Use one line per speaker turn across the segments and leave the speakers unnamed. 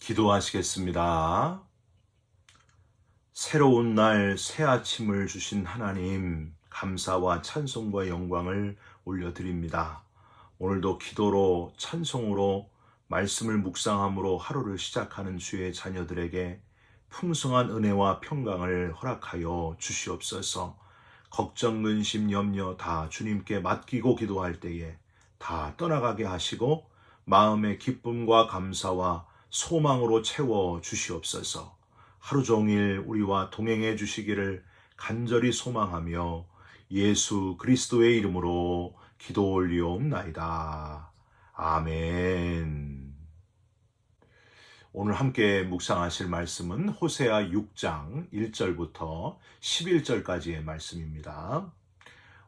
기도하시겠습니다. 새로운 날, 새 아침을 주신 하나님, 감사와 찬송과 영광을 올려드립니다. 오늘도 기도로, 찬송으로, 말씀을 묵상함으로 하루를 시작하는 주의 자녀들에게 풍성한 은혜와 평강을 허락하여 주시옵소서. 걱정, 근심, 염려 다 주님께 맡기고 기도할 때에 다 떠나가게 하시고 마음의 기쁨과 감사와 소망으로 채워 주시옵소서. 하루 종일 우리와 동행해 주시기를 간절히 소망하며 예수 그리스도의 이름으로 기도 올리옵나이다. 아멘. 오늘 함께 묵상하실 말씀은 호세아 6장 1절부터 11절까지의 말씀입니다.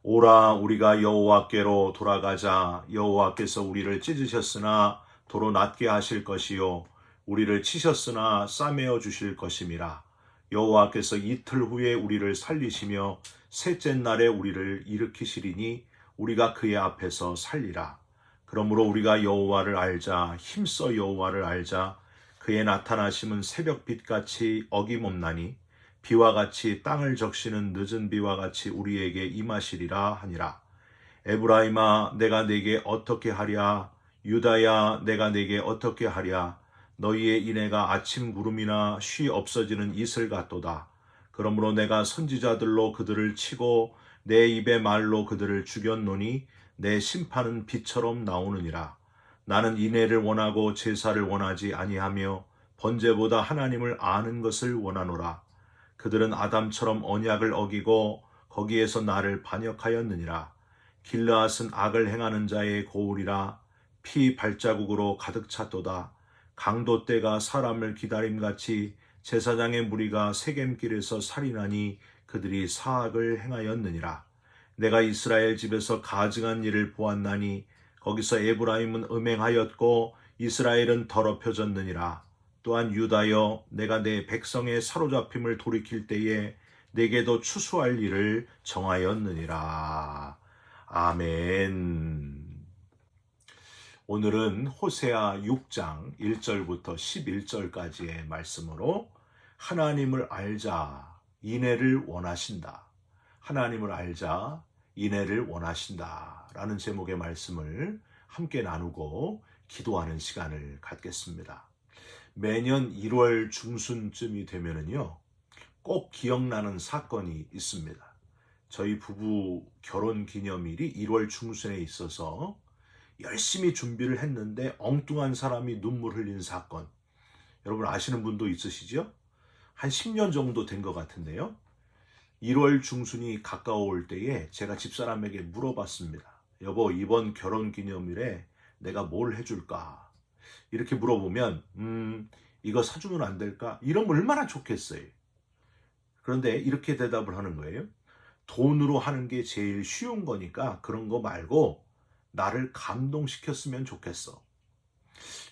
오라 우리가 여호와께로 돌아가자. 여호와께서 우리를 찢으셨으나 도로 낫게 하실 것이요 우리를 치셨으나 싸매어 주실 것임이라. 여호와께서 이틀 후에 우리를 살리시며 셋째 날에 우리를 일으키시리니 우리가 그의 앞에서 살리라. 그러므로 우리가 여호와를 알자. 힘써 여호와를 알자. 그의 나타나심은 새벽빛같이 어김없나니 비와 같이 땅을 적시는 늦은 비와 같이 우리에게 임하시리라 하니라. 에브라임아 내가 네게 어떻게 하랴. 유다야 내가 네게 어떻게 하랴. 너희의 인애가 아침 구름이나 쉬 없어지는 이슬 같도다. 그러므로 내가 선지자들로 그들을 치고 내 입의 말로 그들을 죽였노니 내 심판은 빛처럼 나오느니라. 나는 인애를 원하고 제사를 원하지 아니하며 번제보다 하나님을 아는 것을 원하노라. 그들은 아담처럼 언약을 어기고 거기에서 나를 반역하였느니라. 길르앗은 악을 행하는 자의 고울이라. 피 발자국으로 가득 찼도다. 강도 떼가 사람을 기다림같이 제사장의 무리가 세겜길에서 살인하니 그들이 사악을 행하였느니라. 내가 이스라엘 집에서 가증한 일을 보았나니 거기서 에브라임은 음행하였고 이스라엘은 더럽혀졌느니라. 또한 유다여 내가 내 백성의 사로잡힘을 돌이킬 때에 내게도 추수할 일을 정하였느니라. 아멘. 오늘은 호세아 6장 1절부터 11절까지의 말씀으로 하나님을 알자, 인애를 원하신다. 하나님을 알자, 인애를 원하신다. 라는 제목의 말씀을 함께 나누고 기도하는 시간을 갖겠습니다. 매년 1월 중순쯤이 되면은요, 꼭 기억나는 사건이 있습니다. 저희 부부 결혼 기념일이 1월 중순에 있어서 열심히 준비를 했는데 엉뚱한 사람이 눈물 흘린 사건. 여러분 아시는 분도 있으시죠? 한 10년 정도 된 것 같은데요. 1월 중순이 가까워올 때에 제가 집사람에게 물어봤습니다. 여보, 이번 결혼 기념일에 내가 뭘 해줄까? 이렇게 물어보면 이거 사주면 안 될까? 이러면 얼마나 좋겠어요. 그런데 이렇게 대답을 하는 거예요. 돈으로 하는 게 제일 쉬운 거니까 그런 거 말고 나를 감동시켰으면 좋겠어.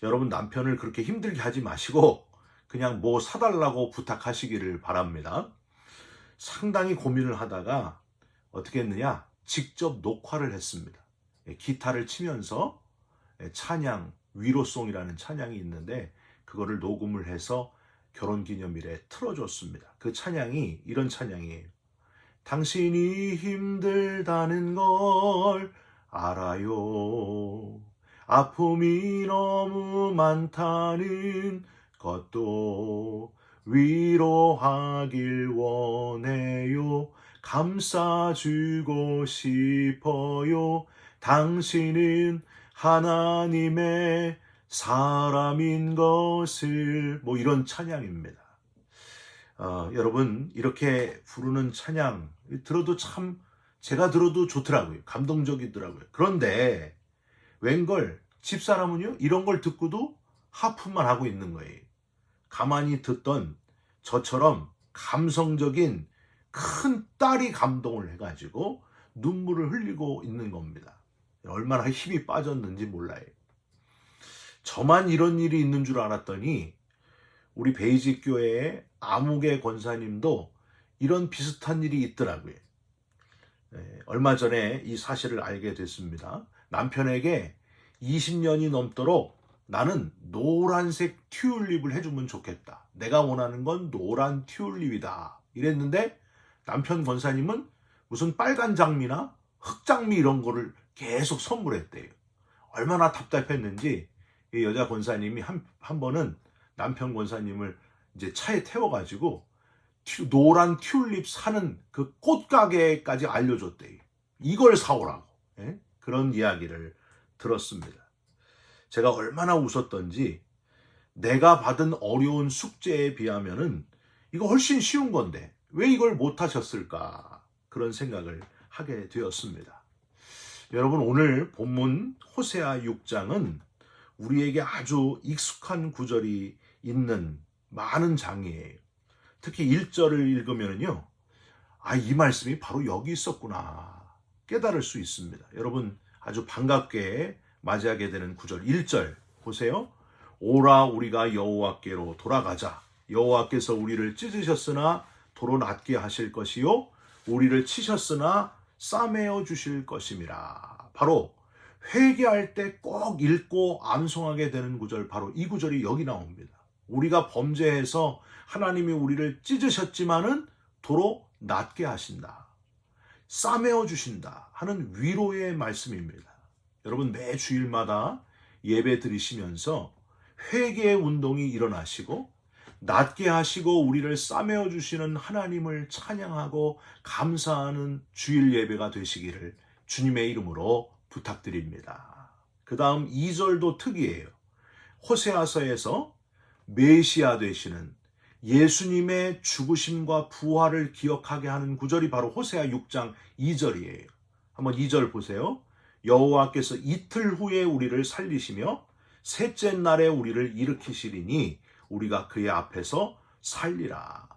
여러분 남편을 그렇게 힘들게 하지 마시고 그냥 뭐 사달라고 부탁하시기를 바랍니다. 상당히 고민을 하다가 어떻게 했느냐? 직접 녹화를 했습니다. 기타를 치면서 찬양, 위로송이라는 찬양이 있는데 그거를 녹음을 해서 결혼기념일에 틀어줬습니다. 그 찬양이 이런 찬양이에요. 당신이 힘들다는 걸 알아요. 아픔이 너무 많다는 것도 위로하길 원해요. 감싸주고 싶어요. 당신은 하나님의 사람인 것을 이런 찬양입니다. 여러분 이렇게 부르는 찬양 들어도 참 제가 들어도 좋더라고요. 감동적이더라고요. 그런데 웬걸 집사람은요 이런 걸 듣고도 하품만 하고 있는 거예요. 가만히 듣던 저처럼 감성적인 큰 딸이 감동을 해가지고 눈물을 흘리고 있는 겁니다. 얼마나 힘이 빠졌는지 몰라요. 저만 이런 일이 있는 줄 알았더니 우리 베이직 교회의 아무개 권사님도 이런 비슷한 일이 있더라고요. 얼마 전에 이 사실을 알게 됐습니다. 남편에게 20년이 넘도록 나는 노란색 튤립을 해주면 좋겠다. 내가 원하는 건 노란 튤립이다. 이랬는데 남편 권사님은 무슨 빨간 장미나 흑장미 이런 거를 계속 선물했대요. 얼마나 답답했는지 이 여자 권사님이 한 번은 남편 권사님을 이제 차에 태워가지고 노란 튤립 사는 그 꽃가게까지 알려줬대요. 이걸 사오라고. 예? 그런 이야기를 들었습니다. 제가 얼마나 웃었던지 내가 받은 어려운 숙제에 비하면은 이거 훨씬 쉬운 건데 왜 이걸 못하셨을까 그런 생각을 하게 되었습니다. 여러분 오늘 본문 호세아 6장은 우리에게 아주 익숙한 구절이 있는 많은 장이에요. 특히 1절을 읽으면요, 이 말씀이 바로 여기 있었구나 깨달을 수 있습니다. 여러분 아주 반갑게 맞이하게 되는 구절 1절 보세요. 오라 우리가 여호와께로 돌아가자. 여호와께서 우리를 찢으셨으나 도로 낫게 하실 것이요 우리를 치셨으나 싸매어 주실 것임이라. 바로 회개할 때 꼭 읽고 암송하게 되는 구절, 바로 이 구절이 여기 나옵니다. 우리가 범죄해서 하나님이 우리를 찢으셨지만은 도로 낫게 하신다, 싸매어 주신다 하는 위로의 말씀입니다. 여러분 매 주일마다 예배 드리시면서 회개의 운동이 일어나시고 낫게 하시고 우리를 싸매어 주시는 하나님을 찬양하고 감사하는 주일 예배가 되시기를 주님의 이름으로 부탁드립니다. 그 다음 2절도 특이해요. 호세아서에서 메시아 되시는 예수님의 죽으심과 부활을 기억하게 하는 구절이 바로 호세아 6장 2절이에요. 한번 2절 보세요. 여호와께서 이틀 후에 우리를 살리시며 셋째 날에 우리를 일으키시리니 우리가 그의 앞에서 살리라.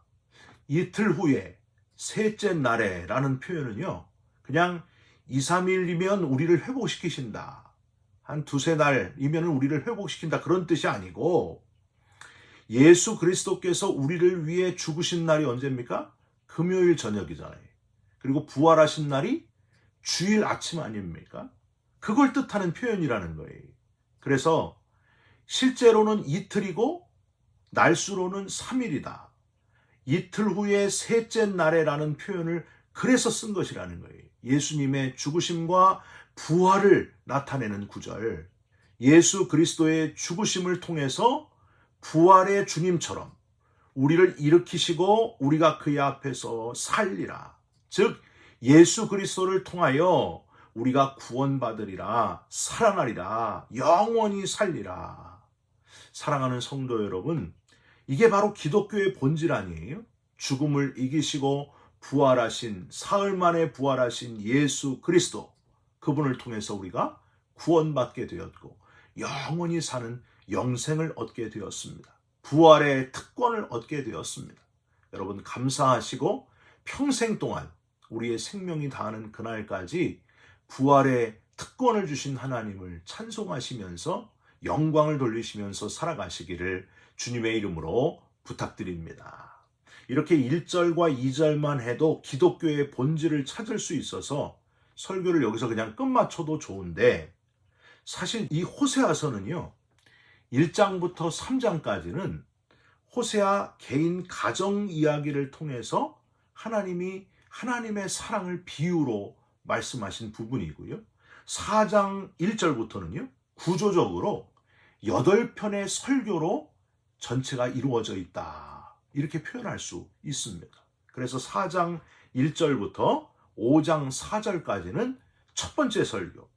이틀 후에, 셋째 날에 라는 표현은요, 그냥 2, 3일이면 우리를 회복시키신다, 한 두세 날이면 우리를 회복시킨다 그런 뜻이 아니고, 예수 그리스도께서 우리를 위해 죽으신 날이 언제입니까? 금요일 저녁이잖아요. 그리고 부활하신 날이 주일 아침 아닙니까? 그걸 뜻하는 표현이라는 거예요. 그래서 실제로는 이틀이고 날수로는 3일이다. 이틀 후에 셋째 날에라는 표현을 그래서 쓴 것이라는 거예요. 예수님의 죽으심과 부활을 나타내는 구절. 예수 그리스도의 죽으심을 통해서 부활의 주님처럼 우리를 일으키시고 우리가 그의 앞에서 살리라. 즉 예수 그리스도를 통하여 우리가 구원받으리라, 살아나리라, 영원히 살리라. 사랑하는 성도 여러분, 이게 바로 기독교의 본질 아니에요? 죽음을 이기시고 부활하신, 사흘 만에 부활하신 예수 그리스도, 그분을 통해서 우리가 구원받게 되었고 영원히 사는 영생을 얻게 되었습니다. 부활의 특권을 얻게 되었습니다. 여러분 감사하시고 평생 동안 우리의 생명이 다하는 그날까지 부활의 특권을 주신 하나님을 찬송하시면서 영광을 돌리시면서 살아가시기를 주님의 이름으로 부탁드립니다. 이렇게 1절과 2절만 해도 기독교의 본질을 찾을 수 있어서 설교를 여기서 그냥 끝마쳐도 좋은데, 사실 이 호세아서는요 1장부터 3장까지는 호세아 개인 가정 이야기를 통해서 하나님이 하나님의 사랑을 비유로 말씀하신 부분이고요, 4장 1절부터는요 구조적으로 8편의 설교로 전체가 이루어져 있다, 이렇게 표현할 수 있습니다. 그래서 4장 1절부터 5장 4절까지는 첫 번째 설교,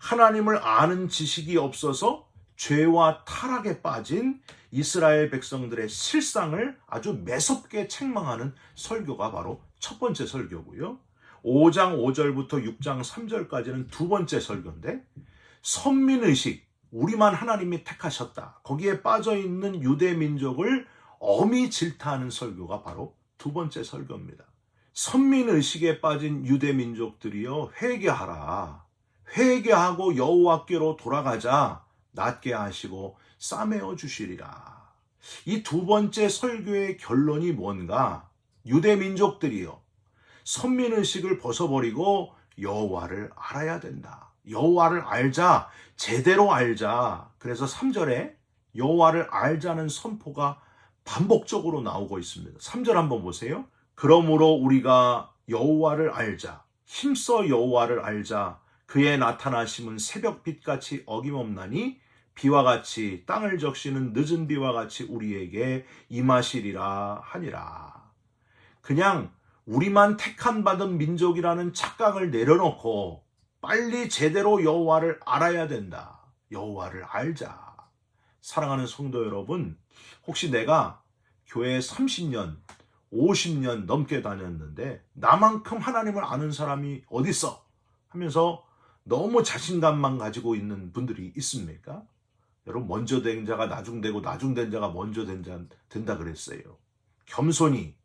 하나님을 아는 지식이 없어서 죄와 타락에 빠진 이스라엘 백성들의 실상을 아주 매섭게 책망하는 설교가 바로 첫 번째 설교고요, 5장 5절부터 6장 3절까지는 두 번째 설교인데, 선민의식, 우리만 하나님이 택하셨다, 거기에 빠져있는 유대 민족을 엄히 질타하는 설교가 바로 두 번째 설교입니다. 선민의식에 빠진 유대 민족들이여 회개하라, 회개하고 여호와께로 돌아가자, 낫게 하시고 싸매어 주시리라. 이 두 번째 설교의 결론이 뭔가, 유대 민족들이여 선민의식을 벗어버리고 여호와를 알아야 된다, 여호와를 알자. 제대로 알자. 그래서 3절에 여호와를 알자는 선포가 반복적으로 나오고 있습니다. 3절 한번 보세요. 그러므로 우리가 여호와를 알자. 힘써 여호와를 알자. 그의 나타나심은 새벽빛같이 어김없나니 비와 같이 땅을 적시는 늦은 비와 같이 우리에게 임하시리라 하니라. 그냥 우리만 택함 받은 민족이라는 착각을 내려놓고 빨리 제대로 여호와를 알아야 된다. 여호와를 알자. 사랑하는 성도 여러분, 혹시 내가 교회 30년, 50년 넘게 다녔는데 나만큼 하나님을 아는 사람이 어딨어? 하면서 너무 자신감만 가지고 있는 분들이 있습니까? 여러분, 먼저 된 자가 나중되고 나중된 자가 먼저 된다 그랬어요. 겸손히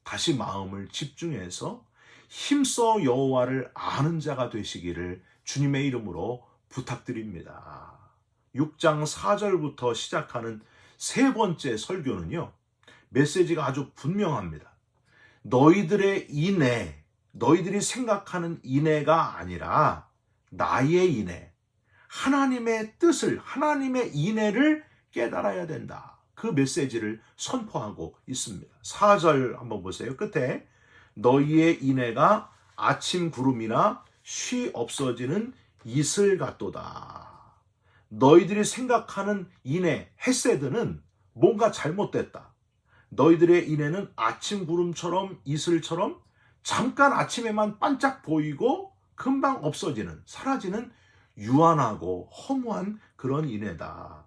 다시 마음을 집중해서 힘써 여호와를 아는 자가 되시기를 주님의 이름으로 부탁드립니다. 6장 4절부터 시작하는 세 번째 설교는요, 메시지가 아주 분명합니다. 너희들의 인애, 너희들이 생각하는 인애가 아니라 나의 인애, 하나님의 뜻을, 하나님의 인애를 깨달아야 된다. 그 메시지를 선포하고 있습니다. 4절 한번 보세요. 끝에 너희의 인애가 아침 구름이나 쉬 없어지는 이슬 같도다. 너희들이 생각하는 인애, 헤세드는 뭔가 잘못됐다. 너희들의 인애는 아침 구름처럼 이슬처럼 잠깐 아침에만 반짝 보이고 금방 없어지는, 사라지는 유한하고 허무한 그런 인애다.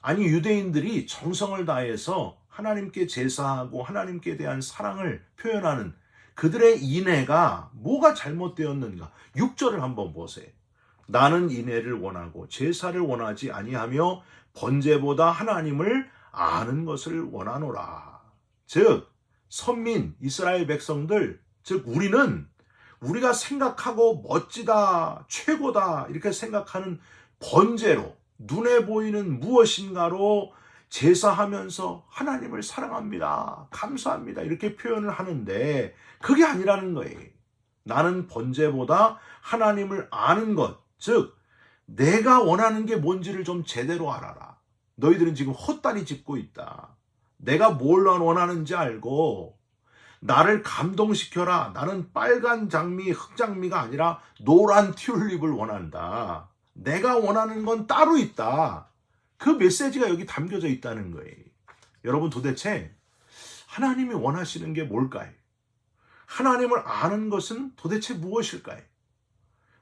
아니, 유대인들이 정성을 다해서 하나님께 제사하고 하나님께 대한 사랑을 표현하는 그들의 인애가 뭐가 잘못되었는가? 6절을 한번 보세요. 나는 인애를 원하고 제사를 원하지 아니하며 번제보다 하나님을 아는 것을 원하노라. 즉 선민 이스라엘 백성들, 즉 우리가 생각하고 멋지다, 최고다 이렇게 생각하는 번제로, 눈에 보이는 무엇인가로 제사하면서 하나님을 사랑합니다, 감사합니다 이렇게 표현을 하는데 그게 아니라는 거예요. 나는 번제보다 하나님을 아는 것, 즉 내가 원하는 게 뭔지를 좀 제대로 알아라. 너희들은 지금 헛다리 짚고 있다. 내가 뭘 원하는지 알고 나를 감동시켜라. 나는 빨간 장미, 흑장미가 아니라 노란 튤립을 원한다. 내가 원하는 건 따로 있다. 그 메시지가 여기 담겨져 있다는 거예요. 여러분, 도대체 하나님이 원하시는 게 뭘까요? 하나님을 아는 것은 도대체 무엇일까요?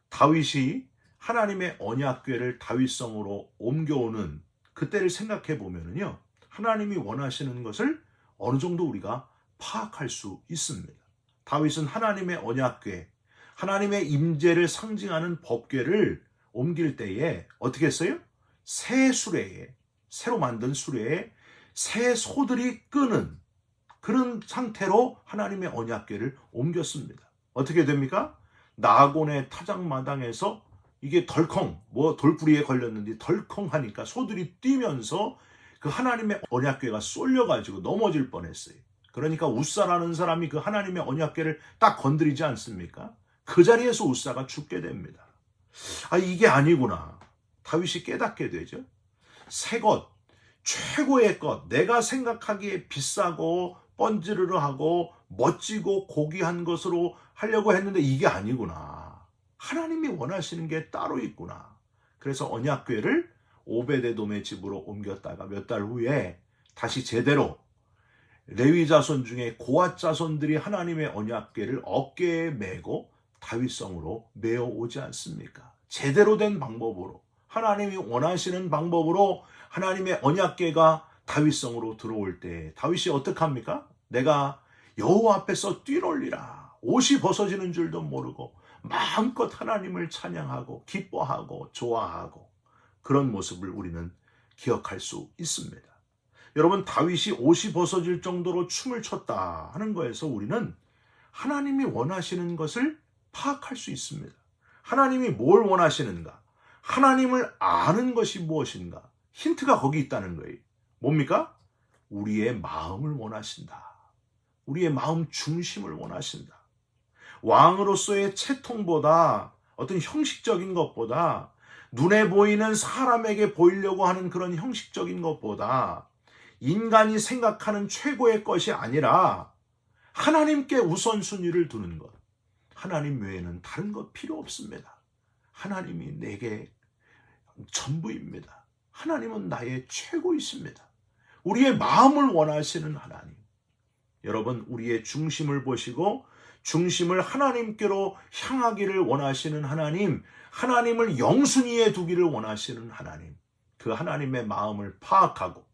다윗이 하나님의 언약궤를 다윗성으로 옮겨오는 그때를 생각해 보면요, 하나님이 원하시는 것을 어느 정도 우리가 파악할 수 있습니다. 다윗은 하나님의 언약궤, 하나님의 임재를 상징하는 법궤를 옮길 때에 어떻게 했어요? 새 수레에, 새로 만든 수레에 새 소들이 끄는 그런 상태로 하나님의 언약궤를 옮겼습니다. 어떻게 됩니까? 나곤의 타작마당에서 이게 덜컹, 돌부리에 걸렸는데 덜컹 하니까 소들이 뛰면서 그 하나님의 언약궤가 쏠려가지고 넘어질 뻔했어요. 그러니까 우사라는 사람이 그 하나님의 언약궤를 딱 건드리지 않습니까? 그 자리에서 우사가 죽게 됩니다. 이게 아니구나. 다윗이 깨닫게 되죠. 새 것, 최고의 것, 내가 생각하기에 비싸고 번지르르하고 멋지고 고귀한 것으로 하려고 했는데 이게 아니구나. 하나님이 원하시는 게 따로 있구나. 그래서 언약궤를 오베데돔의 집으로 옮겼다가 몇 달 후에 다시 제대로 레위 자손 중에 고앗 자손들이 하나님의 언약궤를 어깨에 메고 다윗성으로 메어 오지 않습니까? 제대로 된 방법으로, 하나님이 원하시는 방법으로 하나님의 언약궤가 다윗성으로 들어올 때 다윗이 어떻게 합니까? 내가 여호와 앞에서 뛰놀리라. 옷이 벗어지는 줄도 모르고 마음껏 하나님을 찬양하고 기뻐하고 좋아하고 그런 모습을 우리는 기억할 수 있습니다. 여러분, 다윗이 옷이 벗어질 정도로 춤을 췄다 하는 거에서 우리는 하나님이 원하시는 것을 파악할 수 있습니다. 하나님이 뭘 원하시는가? 하나님을 아는 것이 무엇인가? 힌트가 거기 있다는 거예요. 뭡니까? 우리의 마음을 원하신다. 우리의 마음 중심을 원하신다. 왕으로서의 채통보다 어떤 형식적인 것보다, 눈에 보이는 사람에게 보이려고 하는 그런 형식적인 것보다 인간이 생각하는 최고의 것이 아니라 하나님께 우선순위를 두는 것. 하나님 외에는 다른 것 필요 없습니다. 하나님이 내게 전부입니다. 하나님은 나의 최고이십니다. 우리의 마음을 원하시는 하나님. 여러분, 우리의 중심을 보시고 중심을 하나님께로 향하기를 원하시는 하나님, 하나님을 영순위에 두기를 원하시는 하나님, 그 하나님의 마음을 파악하고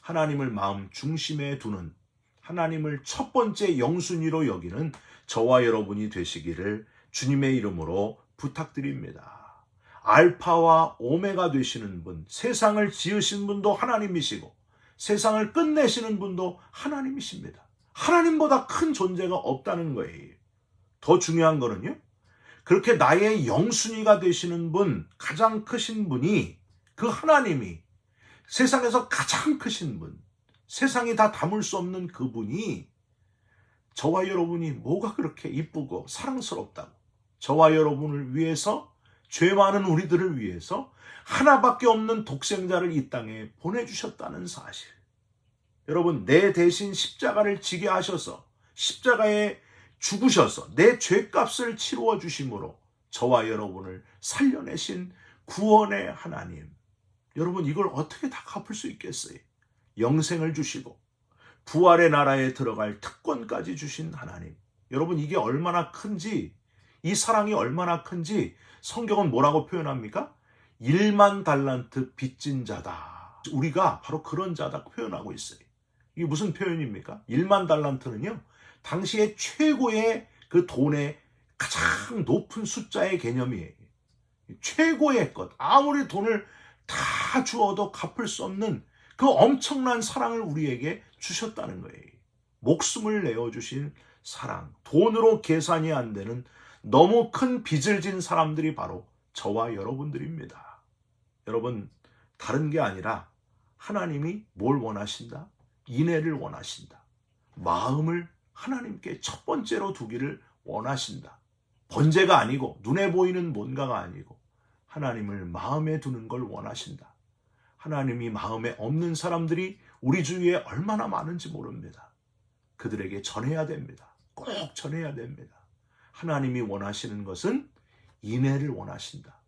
하나님을 마음 중심에 두는, 하나님을 첫 번째 영순위로 여기는 저와 여러분이 되시기를 주님의 이름으로 부탁드립니다. 알파와 오메가 되시는 분, 세상을 지으신 분도 하나님이시고 세상을 끝내시는 분도 하나님이십니다. 하나님보다 큰 존재가 없다는 거예요. 더 중요한 거는요, 그렇게 나의 영순위가 되시는 분, 가장 크신 분이, 그 하나님이, 세상에서 가장 크신 분, 세상이 다 담을 수 없는 그분이 저와 여러분이 뭐가 그렇게 이쁘고 사랑스럽다고, 저와 여러분을 위해서, 죄 많은 우리들을 위해서 하나밖에 없는 독생자를 이 땅에 보내주셨다는 사실. 여러분, 내 대신 십자가를 지게 하셔서 십자가에 죽으셔서 내 죄값을 치루어 주심으로 저와 여러분을 살려내신 구원의 하나님. 여러분, 이걸 어떻게 다 갚을 수 있겠어요? 영생을 주시고 부활의 나라에 들어갈 특권까지 주신 하나님. 여러분, 이게 얼마나 큰지, 이 사랑이 얼마나 큰지 성경은 뭐라고 표현합니까? 1만 달란트 빚진 자다. 우리가 바로 그런 자다 표현하고 있어요. 이게 무슨 표현입니까? 1만 달란트는요, 당시의 최고의 그 돈의 가장 높은 숫자의 개념이에요. 최고의 것, 아무리 돈을 다 주어도 갚을 수 없는 그 엄청난 사랑을 우리에게 주셨다는 거예요. 목숨을 내어주신 사랑, 돈으로 계산이 안 되는 너무 큰 빚을 진 사람들이 바로 저와 여러분들입니다. 여러분, 다른 게 아니라 하나님이 뭘 원하신다? 인애를 원하신다. 마음을 하나님께 첫 번째로 두기를 원하신다. 번제가 아니고 눈에 보이는 뭔가가 아니고 하나님을 마음에 두는 걸 원하신다. 하나님이 마음에 없는 사람들이 우리 주위에 얼마나 많은지 모릅니다. 그들에게 전해야 됩니다. 꼭 전해야 됩니다. 하나님이 원하시는 것은 인애를 원하신다.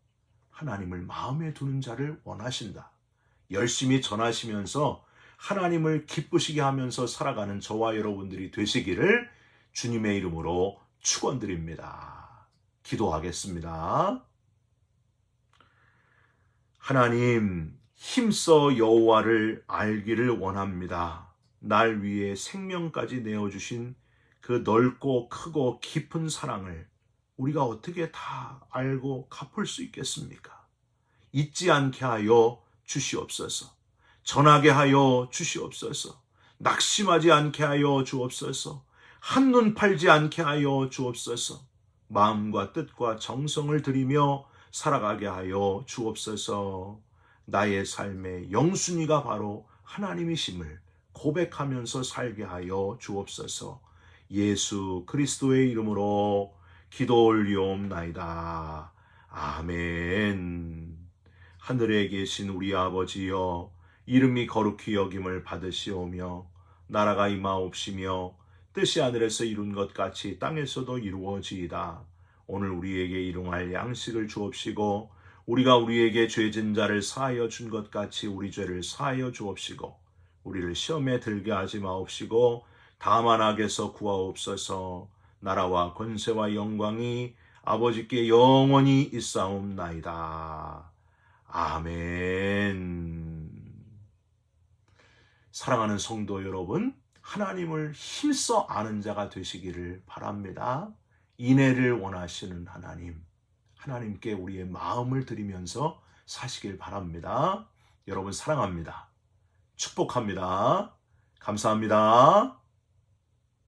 하나님을 마음에 두는 자를 원하신다. 열심히 전하시면서 하나님을 기쁘시게 하면서 살아가는 저와 여러분들이 되시기를 주님의 이름으로 축원드립니다. 기도하겠습니다. 하나님, 힘써 여호와를 알기를 원합니다. 날 위해 생명까지 내어주신 그 넓고 크고 깊은 사랑을 우리가 어떻게 다 알고 갚을 수 있겠습니까? 잊지 않게 하여 주시옵소서. 전하게 하여 주시옵소서. 낙심하지 않게 하여 주옵소서. 한눈 팔지 않게 하여 주옵소서. 마음과 뜻과 정성을 들이며 살아가게 하여 주옵소서. 나의 삶의 영순위가 바로 하나님이심을 고백하면서 살게 하여 주옵소서. 예수 그리스도의 이름으로 기도 올리옵나이다. 아멘. 하늘에 계신 우리 아버지여, 이름이 거룩히 여김을 받으시오며 나라가 임하옵시며 뜻이 하늘에서 이룬 것 같이 땅에서도 이루어지이다. 오늘 우리에게 일용할 양식을 주옵시고 우리가 우리에게 죄진 자를 사하여 준 것 같이 우리 죄를 사하여 주옵시고 우리를 시험에 들게 하지 마옵시고 다만 악에서 구하옵소서. 나라와 권세와 영광이 아버지께 영원히 있사옵나이다. 아멘. 사랑하는 성도 여러분, 하나님을 힘써 아는 자가 되시기를 바랍니다. 인애를 원하시는 하나님, 하나님께 우리의 마음을 드리면서 사시길 바랍니다. 여러분 사랑합니다. 축복합니다. 감사합니다.